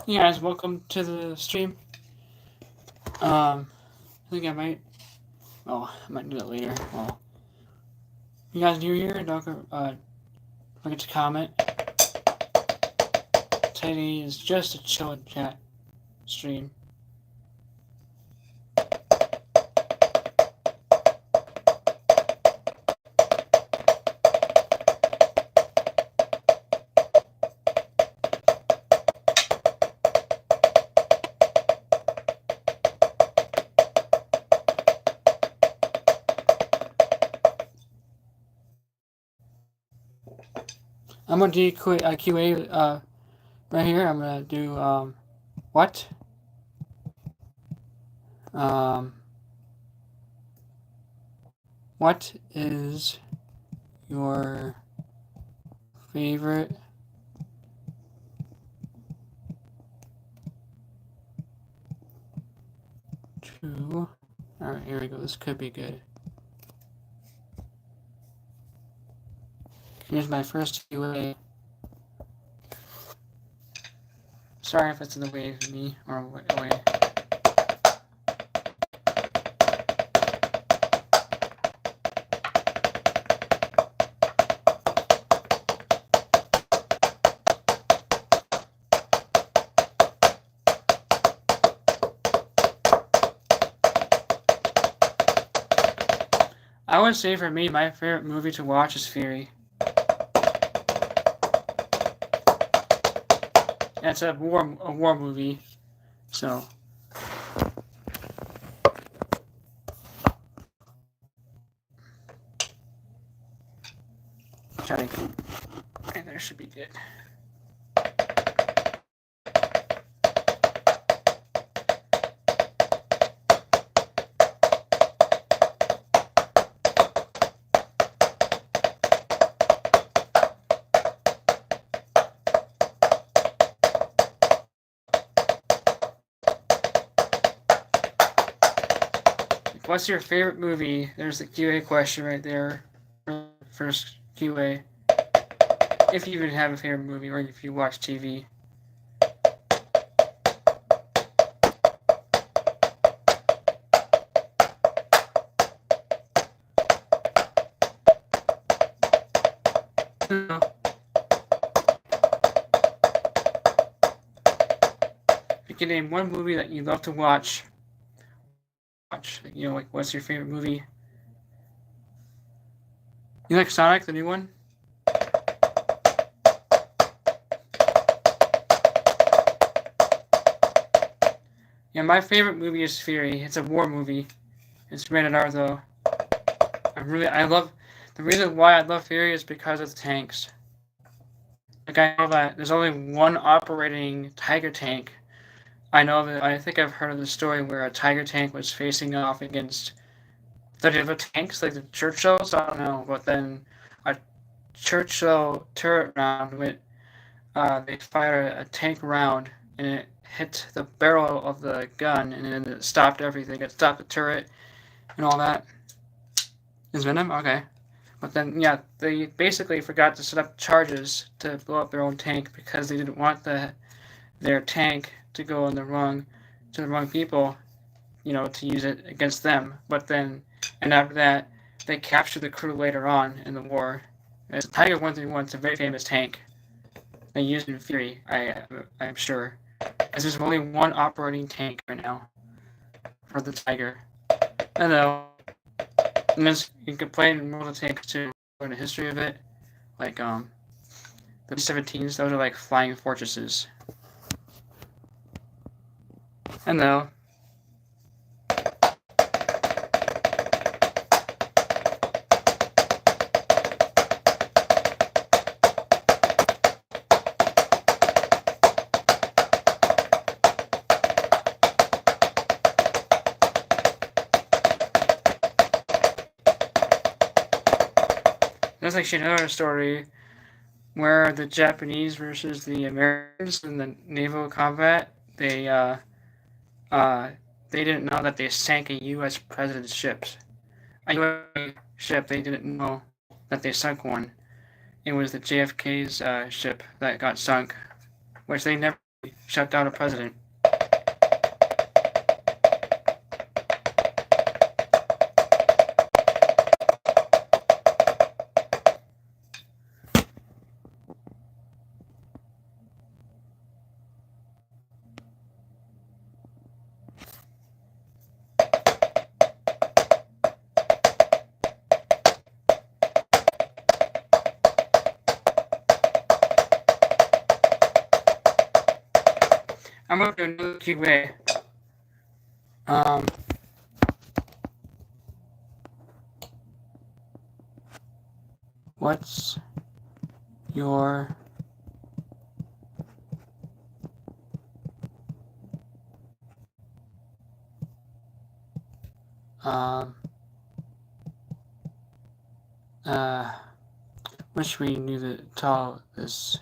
Hey guys, welcome to the stream. I think I might. Oh, I might do that later. Well, you guys new here? Don't forget to comment. Today is just a chill and chat stream. I'm gonna do QA right here. I'm gonna do what? Um, what is your favorite two? All right, here we go. This could be good. Here's my first QA. Sorry if it's in the way of me or away. I would say for me, my favorite movie to watch is Fury. It's a war movie, so. Try to go. Okay, there should be good. What's your favorite movie? There's the QA question right there. First QA. If you even have a favorite movie or if you watch TV. If you can name one movie that you love to watch, like what's your favorite movie? You like Sonic, the new one? Yeah, my favorite movie is Fury. It's a war movie. It's rated R though. I love the reason why I love Fury is because of the tanks. Like I know that there's only one operating Tiger tank. I think I've heard of the story where a Tiger tank was facing off against 30 other tanks, like the Churchills. I don't know, but then a Churchill turret round went. They fired a tank round and it hit the barrel of the gun and then it stopped everything. It stopped the turret and all that. Is Venom? Okay. But then, yeah, they basically forgot to set up charges to blow up their own tank because they didn't want their tank to go to the wrong people, to use it against them. But then, and after that, they captured the crew later on in the war. It's Tiger 131 is a very famous tank. They used in Fury, I'm sure. Because there's only one operating tank right now for the Tiger. I know. And then you can play in World of Tanks too, learn the history of it. Like, the B-17s, those are like flying fortresses. I know. There's actually another story where the Japanese versus the Americans in the naval combat, they didn't know that they sank a U.S. president's ships. A U.S. ship, they didn't know that they sunk one. It was the JFK's ship that got sunk, which they never shut down a president. I'm going to do another Q&A. What's your wish we knew the tall this.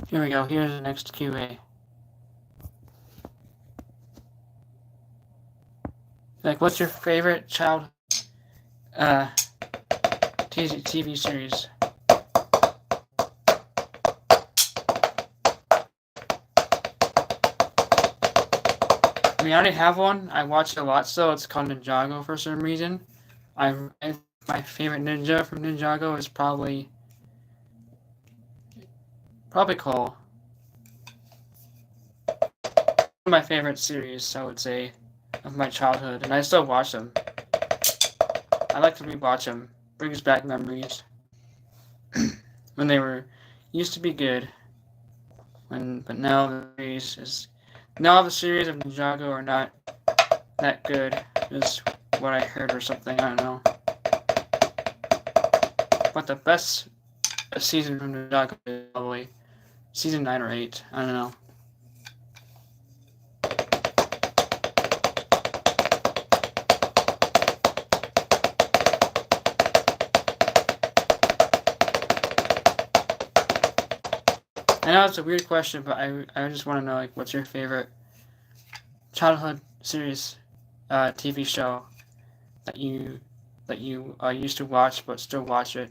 Here we go. Here's the next QA. Like, what's your favorite child TV series? I mean, I already have one. I watch it a lot, so it's called Ninjago for some reason. My favorite ninja from Ninjago is probably Cole. One of my favorite series, I would say, of my childhood, and I still watch them. I like to rewatch them. Brings back memories when they used to be good. But now the series of Ninjago are not that good. Is what I heard or something. I don't know. But the best season from Ninjago is probably season 9 or 8. I don't know. I know it's a weird question, but I just want to know, like, what's your favorite childhood series, TV show that you used to watch but still watch it?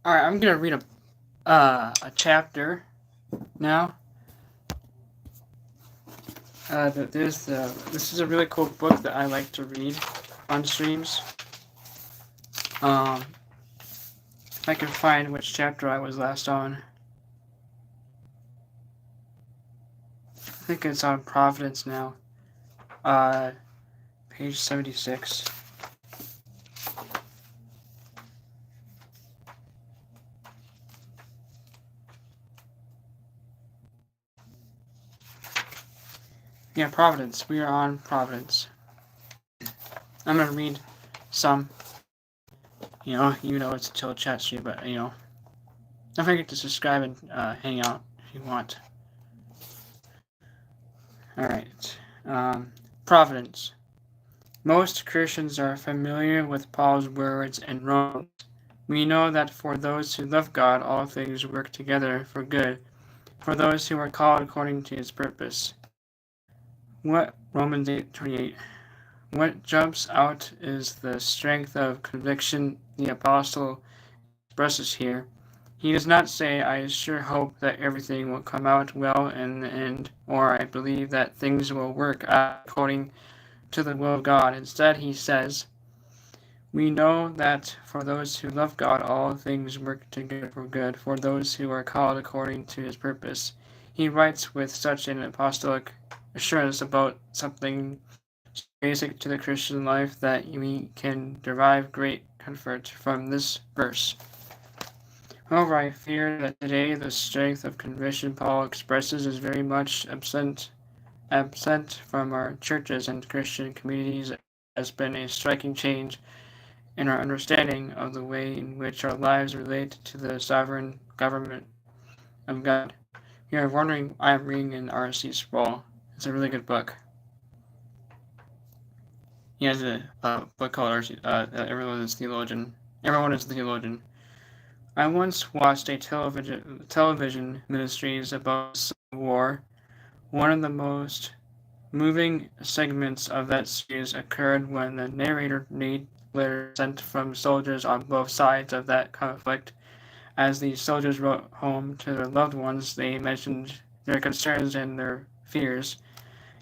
Alright, I'm gonna read a chapter now. This is a really cool book that I like to read on streams. If I can find which chapter I was last on. I think it's on Providence now. Page 76. Yeah, Providence. We are on Providence. I'm gonna read some. It's a chill chat stream, but don't forget to subscribe and hang out if you want. Alright. Providence. Most Christians are familiar with Paul's words in Romans. We know that for those who love God, all things work together for good, for those who are called according to his purpose. Romans 8:28. What jumps out is the strength of conviction the apostle expresses here. He does not say, I sure hope that everything will come out well in the end, or I believe that things will work out according to the will of God. Instead, he says, we know that for those who love God, all things work together for good, for those who are called according to his purpose. He writes with such an apostolic assurance about something so basic to the Christian life that we can derive great comfort from this verse. However, I fear that today the strength of conviction Paul expresses is very much absent from our churches and Christian communities. Has been a striking change in our understanding of the way in which our lives relate to the sovereign government of God. You are wondering why I'm reading in R.C. Sproul. It's a really good book. He has a book called R.C. Everyone is Theologian. Everyone is a Theologian. I once watched a television ministries about Civil War. One of the most moving segments of that series occurred when the narrator read letters sent from soldiers on both sides of that conflict. As the soldiers wrote home to their loved ones, they mentioned their concerns and their fears,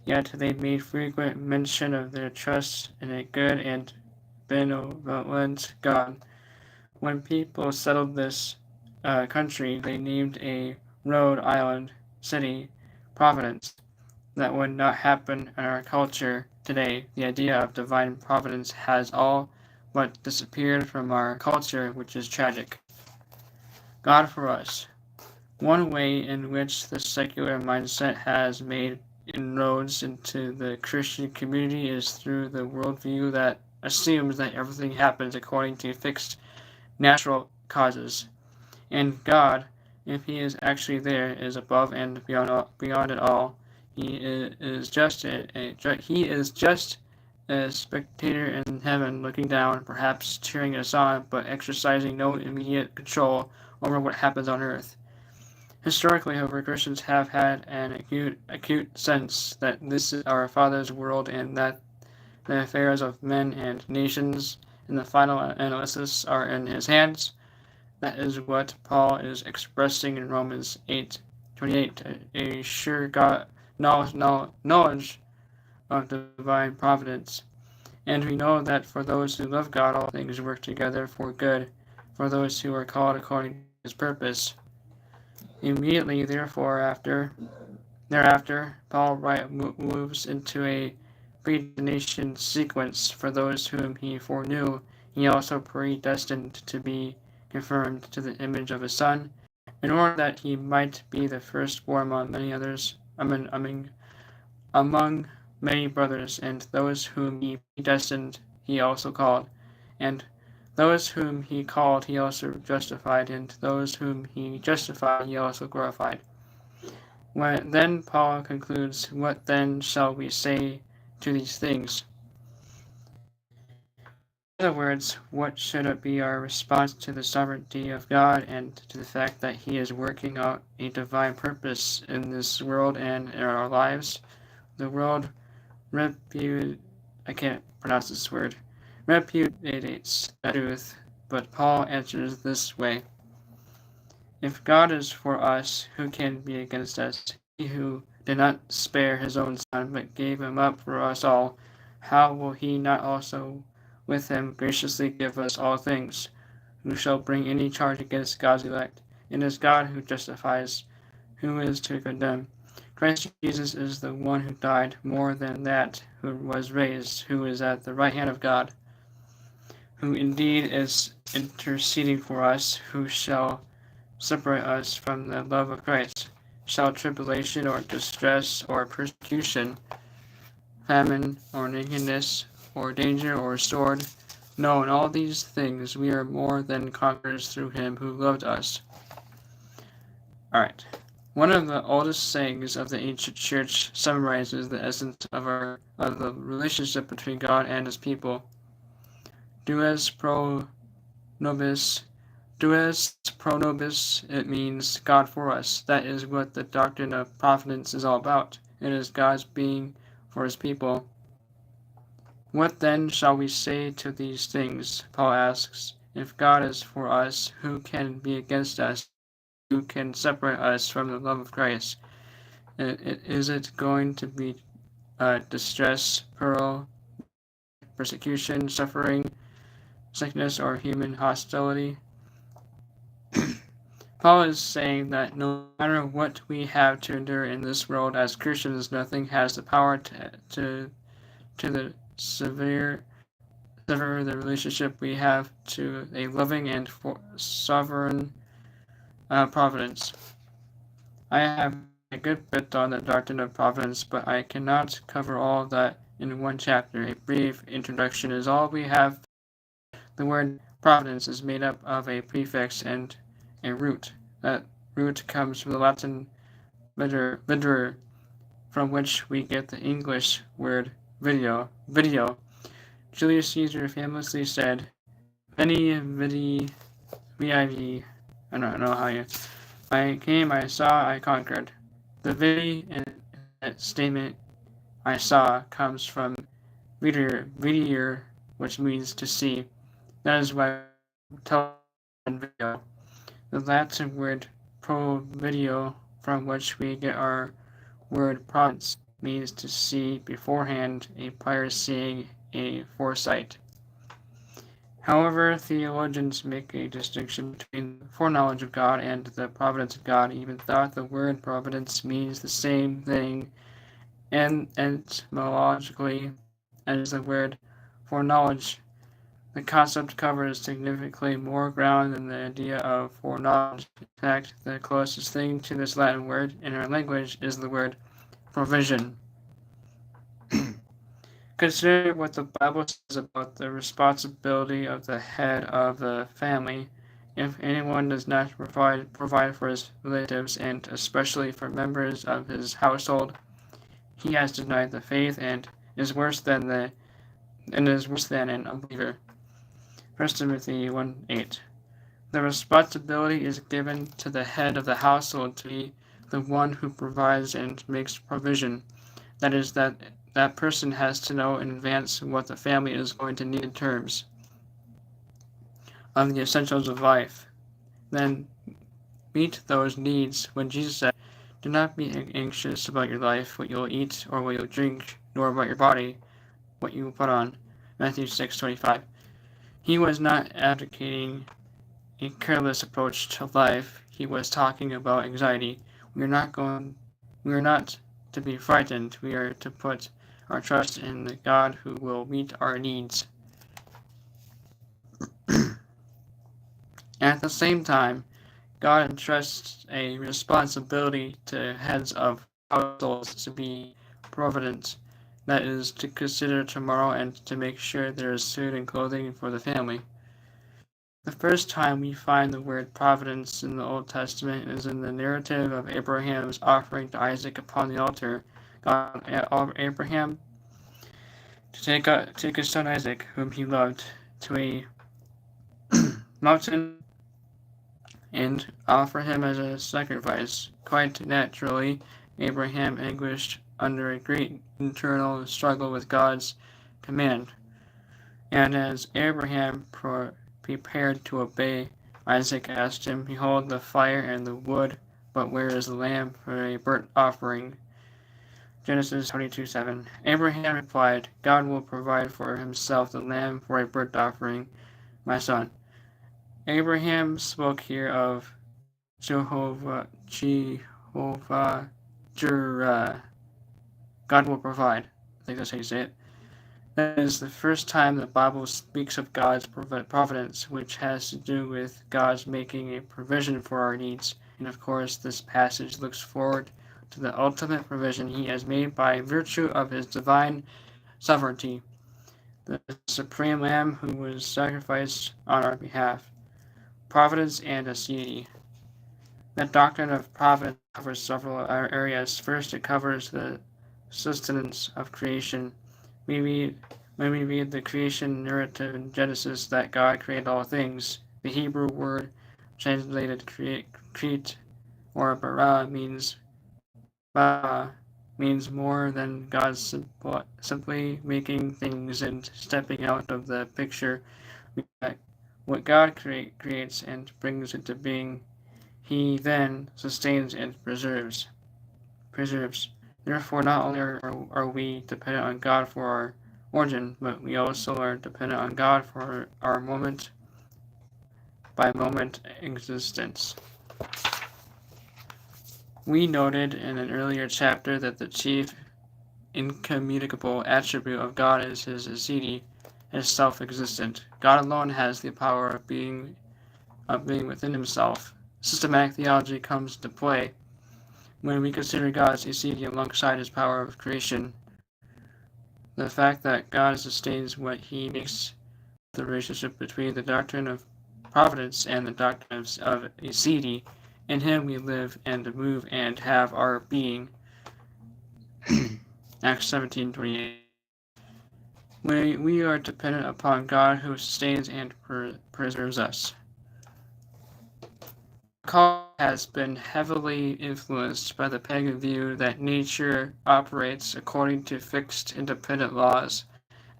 yet they made frequent mention of their trust in a good and benevolent God. When people settled this country, they named a Rhode Island city Providence. That would not happen in our culture today. The idea of divine providence has all but disappeared from our culture, which is tragic. God for us. One way in which the secular mindset has made inroads into the Christian community is through the worldview that assumes that everything happens according to fixed natural causes, and God, if He is actually there, is above and beyond it all. He is just a spectator in heaven, looking down, perhaps cheering us on, but exercising no immediate control over what happens on earth. Historically, however, Christians have had an acute sense that this is our Father's world and that the affairs of men and nations and the final analysis are in His hands. That is what Paul is expressing in Romans 8:28, a sure knowledge of divine providence. And we know that for those who love God, all things work together for good, for those who are called according to His purpose. Immediately, thereafter, Paul moves into a predestination sequence. For those whom He foreknew, He also predestined to be conformed to the image of His Son, in order that He might be the firstborn among many others, among many brothers. And those whom He predestined, He also called, and those whom He called, He also justified, and those whom He justified, He also glorified. Then Paul concludes, "What then shall we say to these things?" In other words, what should be our response to the sovereignty of God and to the fact that He is working out a divine purpose in this world and in our lives? The world repudiates that truth, but Paul answers this way. If God is for us, who can be against us? He who did not spare His own Son, but gave Him up for us all, how will He not also with Him graciously give us all things? Who shall bring any charge against God's elect? It is God who justifies. Who is to condemn? Christ Jesus is the one who died, more than that, who was raised, who is at the right hand of God, who indeed is interceding for us. Who shall separate us from the love of Christ? Shall tribulation or distress or persecution, famine or nakedness or danger or sword? No, in all these things we are more than conquerors through Him who loved us. Alright. One of the oldest sayings of the ancient church summarizes the essence of the relationship between God and His people. Dues pro nobis, it means God for us. That is what the doctrine of providence is all about. It is God's being for His people. What then shall we say to these things? Paul asks. If God is for us, who can be against us? Who can separate us from the love of Christ? Is it going to be distress, peril, persecution, suffering, sickness, or human hostility? Paul is saying that no matter what we have to endure in this world as Christians, nothing has the power to to the sever the relationship we have to a loving and sovereign providence. I have a good bit on the doctrine of providence, but I cannot cover all of that in one chapter. A brief introduction is all we have. The word providence is made up of a prefix and a root. That root comes from the Latin viderer, from which we get the English word video. Julius Caesar famously said, "Veni, vidi, vivi." I don't know how you. I came, I saw, I conquered. The vidi in that statement, I saw, comes from videer, which means to see. That is why television video. The Latin word provideo, from which we get our word providence, means to see beforehand, a prior seeing, a foresight. However, theologians make a distinction between the foreknowledge of God and the providence of God, even though the word providence means the same thing etymologically as the word foreknowledge. The concept covers significantly more ground than the idea of foreknowledge. In fact, the closest thing to this Latin word in our language is the word provision. Consider what the Bible says about the responsibility of the head of the family. If anyone does not provide for his relatives, and especially for members of his household, he has denied the faith and is worse than an unbeliever. 1 Timothy 1:8. The responsibility is given to the head of the household to be the one who provides and makes provision. That is, that person has to know in advance what the family is going to need in terms of the essentials of life. Then meet those needs when Jesus said, "Do not be anxious about your life, what you'll eat or what you'll drink, nor about your body, what you will put on." Matthew 6:25. He was not advocating a careless approach to life. He was talking about anxiety. We are not to be frightened. We are to put our trust in the God who will meet our needs. At the same time, God entrusts a responsibility to heads of households to be provident, that is, to consider tomorrow and to make sure there is food and clothing for the family. The first time we find the word providence in the Old Testament is in the narrative of Abraham's offering to Isaac upon the altar. God called Abraham to take his son Isaac, whom he loved, to a mountain and offer him as a sacrifice. Quite naturally, Abraham anguished under a great internal struggle with God's command. And as Abraham prepared to obey, Isaac asked him, "Behold the fire and the wood, but where is the lamb for a burnt offering?" Genesis 22:7. Abraham replied, "God will provide for himself the lamb for a burnt offering, my son." Abraham spoke here of Jehovah Jireh. God will provide. I think that's how you say it. That is the first time the Bible speaks of God's providence, which has to do with God's making a provision for our needs. And of course, this passage looks forward to the ultimate provision he has made by virtue of his divine sovereignty, the supreme lamb who was sacrificed on our behalf. Providence and aseity. The doctrine of providence covers several areas. First, it covers the sustenance of creation. When we read the creation narrative in Genesis that God created all things, the Hebrew word translated create or bara means more than God simply making things and stepping out of the picture. What God creates and brings into being, he then sustains and preserves. Therefore, not only are we dependent on God for our origin, but we also are dependent on God for our moment by moment existence. We noted in an earlier chapter that the chief incommunicable attribute of God is his aseity, is self-existent. God alone has the power of being within himself. Systematic theology comes into play when we consider God's aseity alongside his power of creation. The fact that God sustains what he makes the relationship between the doctrine of providence and the doctrine of aseity. In him we live and move and have our being. Acts 17:28. We are dependent upon God who sustains and preserves us. Cult has been heavily influenced by the pagan view that nature operates according to fixed independent laws,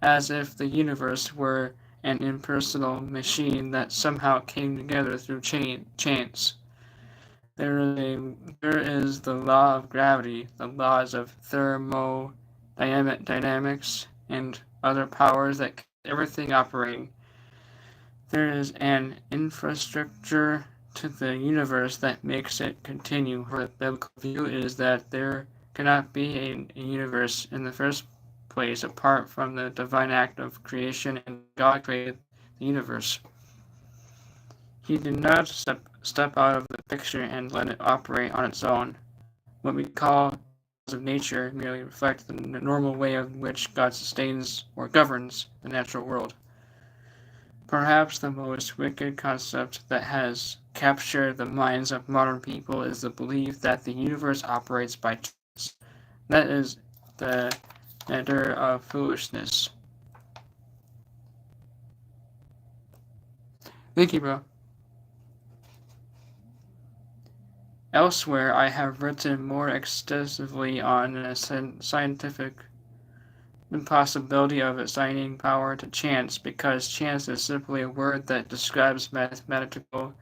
as if the universe were an impersonal machine that somehow came together through chance. There is the law of gravity, the laws of thermodynamics, and other powers that keep everything operating. There is an infrastructure to the universe that makes it continue. The biblical view is that there cannot be a universe in the first place apart from the divine act of creation, and God created the universe. He did not step out of the picture and let it operate on its own. What we call laws of nature merely reflect the normal way in which God sustains or governs the natural world. Perhaps the most wicked concept that has captured the minds of modern people is the belief that the universe operates by chance. That is the nadir of foolishness. Thank you, bro. Elsewhere, I have written more extensively on the scientific impossibility of assigning power to chance, because chance is simply a word that describes mathematical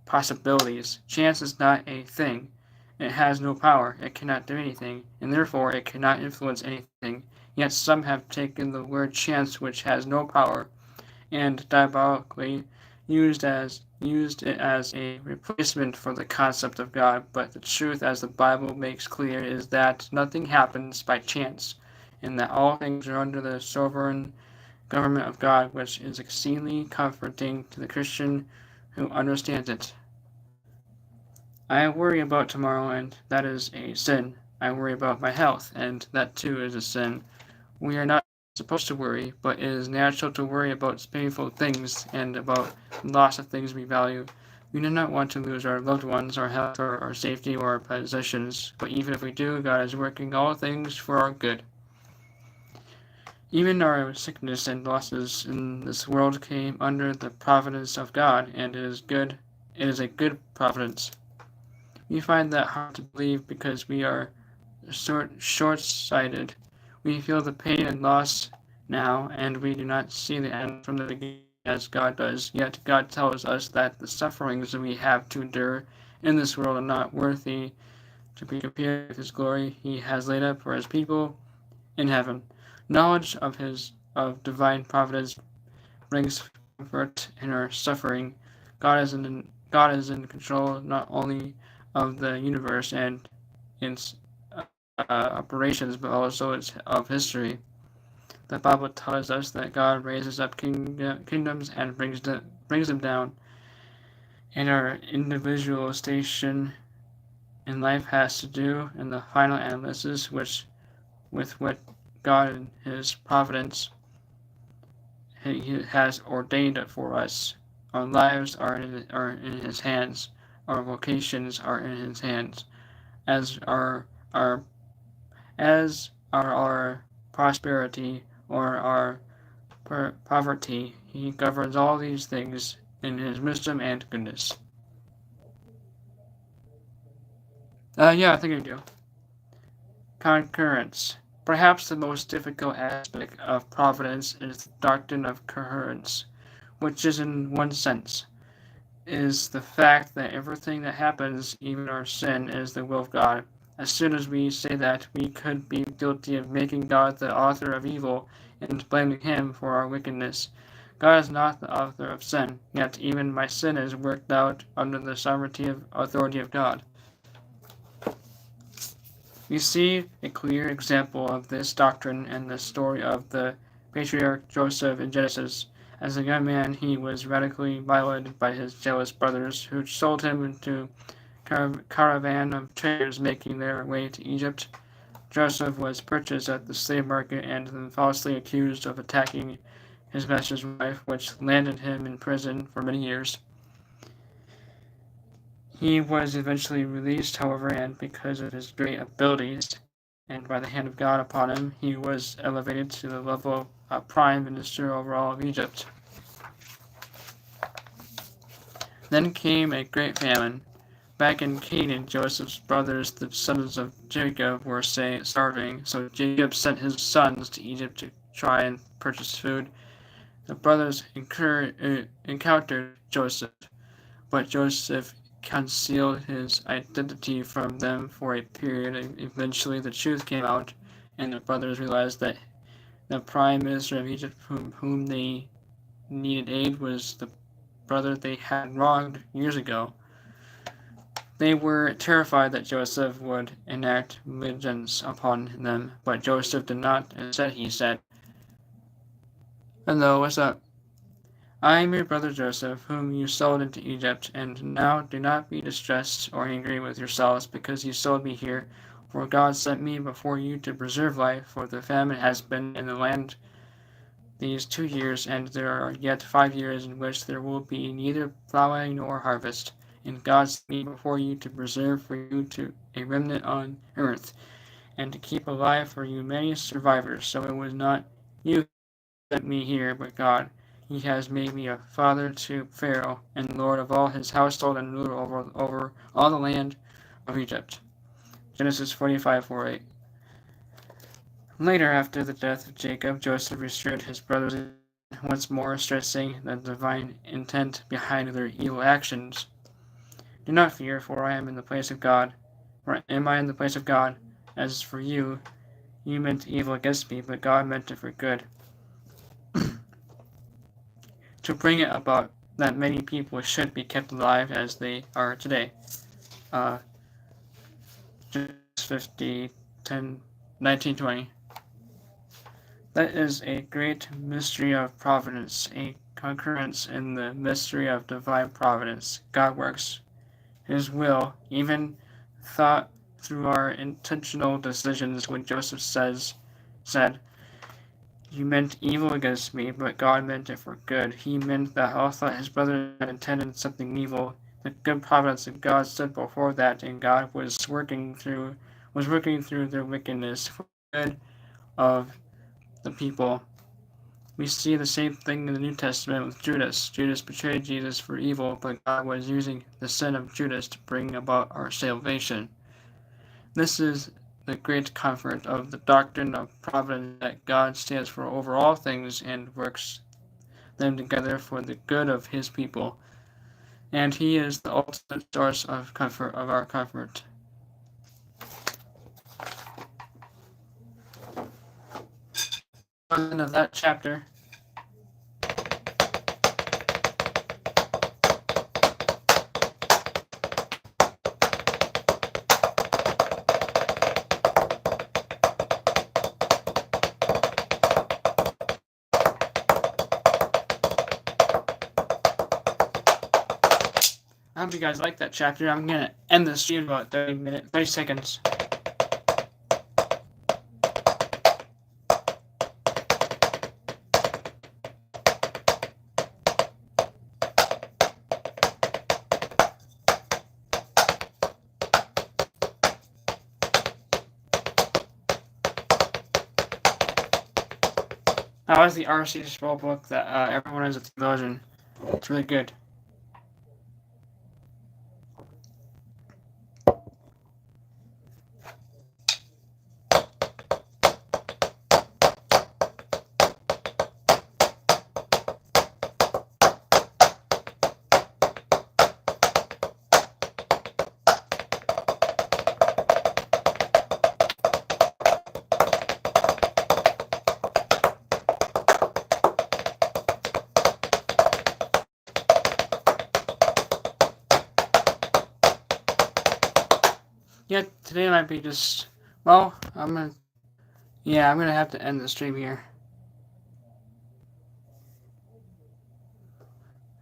possibilities. Chance is not a thing. It has no power. It cannot do anything, and therefore it cannot influence anything. Yet some have taken the word chance, which has no power, and diabolically used it as a replacement for the concept of God. But the truth, as the Bible makes clear, is that nothing happens by chance, and that all things are under the sovereign government of God, which is exceedingly comforting to the Christian who understands it. I worry about tomorrow, and that is a sin. I worry about my health, and that too is a sin. We are not supposed to worry, but it is natural to worry about painful things and about loss of things we value. We do not want to lose our loved ones, our health, or our safety, or our possessions, but even if we do, God is working all things for our good. Even our sickness and losses in this world came under the providence of God, and it is a good providence. We find that hard to believe because we are short-sighted. We feel the pain and loss now, and we do not see the end from the beginning as God does. Yet God tells us that the sufferings we have to endure in this world are not worthy to be compared with his glory he has laid up for his people in heaven. Knowledge of divine providence brings comfort in our suffering. God is in control not only of the universe and its operations, but also of history. The Bible tells us that God raises up kingdoms and brings them down, and our individual station in life has to do in the final analysis with what God in his providence he has ordained for us. Our lives are in his hands. Our vocations are in his hands, as are our prosperity or our poverty. He governs all these things in his wisdom and goodness. Yeah, I think I do. Concurrence. Perhaps the most difficult aspect of providence is the doctrine of concurrence, which is, in one sense, is the fact that everything that happens, even our sin, is the will of God. As soon as we say that, we could be guilty of making God the author of evil and blaming him for our wickedness. God is not the author of sin, yet even my sin is worked out under the sovereignty of authority of God. We see a clear example of this doctrine in the story of the patriarch Joseph in Genesis. As a young man, he was radically violated by his jealous brothers, who sold him into a caravan of traders making their way to Egypt. Joseph was purchased at the slave market and then falsely accused of attacking his master's wife, which landed him in prison for many years. He was eventually released, however, and because of his great abilities and by the hand of God upon him, he was elevated to the level of prime minister over all of Egypt. Then came a great famine. Back in Canaan, Joseph's brothers, the sons of Jacob, were starving, so Jacob sent his sons to Egypt to try and purchase food. The brothers encountered Joseph, but Joseph concealed his identity from them for a period. Eventually, the truth came out, and the brothers realized that the prime minister of Egypt, whom they needed aid, was the brother they had wronged years ago. They were terrified that Joseph would enact vengeance upon them, but Joseph did not. Instead, he said, "Hello, what's up? I am your brother Joseph, whom you sold into Egypt, and now do not be distressed or angry with yourselves because you sold me here, for God sent me before you to preserve life, for the famine has been in the land these 2 years, and there are yet 5 years in which there will be neither plowing nor harvest. And God sent me before you to preserve for you a remnant on earth, and to keep alive for you many survivors. So it was not you who sent me here, but God. He has made me a father to Pharaoh, and lord of all his household, and ruler over all the land of Egypt." Genesis 45:4-8. Later, after the death of Jacob, Joseph restored his brothers once more, stressing the divine intent behind their evil actions. "Do not fear, for I am in the place of God. For am I in the place of God? As for you, you meant evil against me, but God meant it for good, to bring it about that many people should be kept alive as they are today." Genesis 50:19-20. That is a great mystery of providence, a concurrence in the mystery of divine providence. God works his will, even thought through our intentional decisions. When Joseph said, "You meant evil against me, but God meant it for good," he meant that although his brother had intended something evil, the good providence of God stood before that, and God was working through their wickedness for the good of the people. We see the same thing in the New Testament with Judas. Judas betrayed Jesus for evil, but God was using the sin of Judas to bring about our salvation. This is the great comfort of the doctrine of providence, that God stands for over all things and works them together for the good of his people. And he is the ultimate source of comfort, of our comfort. End of that chapter. I hope you guys like that chapter. I'm gonna end this stream in about 30 seconds. That was the R.C. Sproul book that everyone has a theologian. It's really good. Yeah, today might be just Well, I'm gonna have to end the stream here.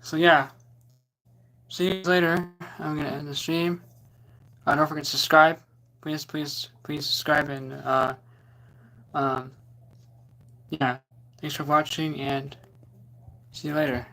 So yeah, see you later. I'm gonna end the stream. Don't forget to subscribe. Please subscribe and yeah. Thanks for watching and see you later.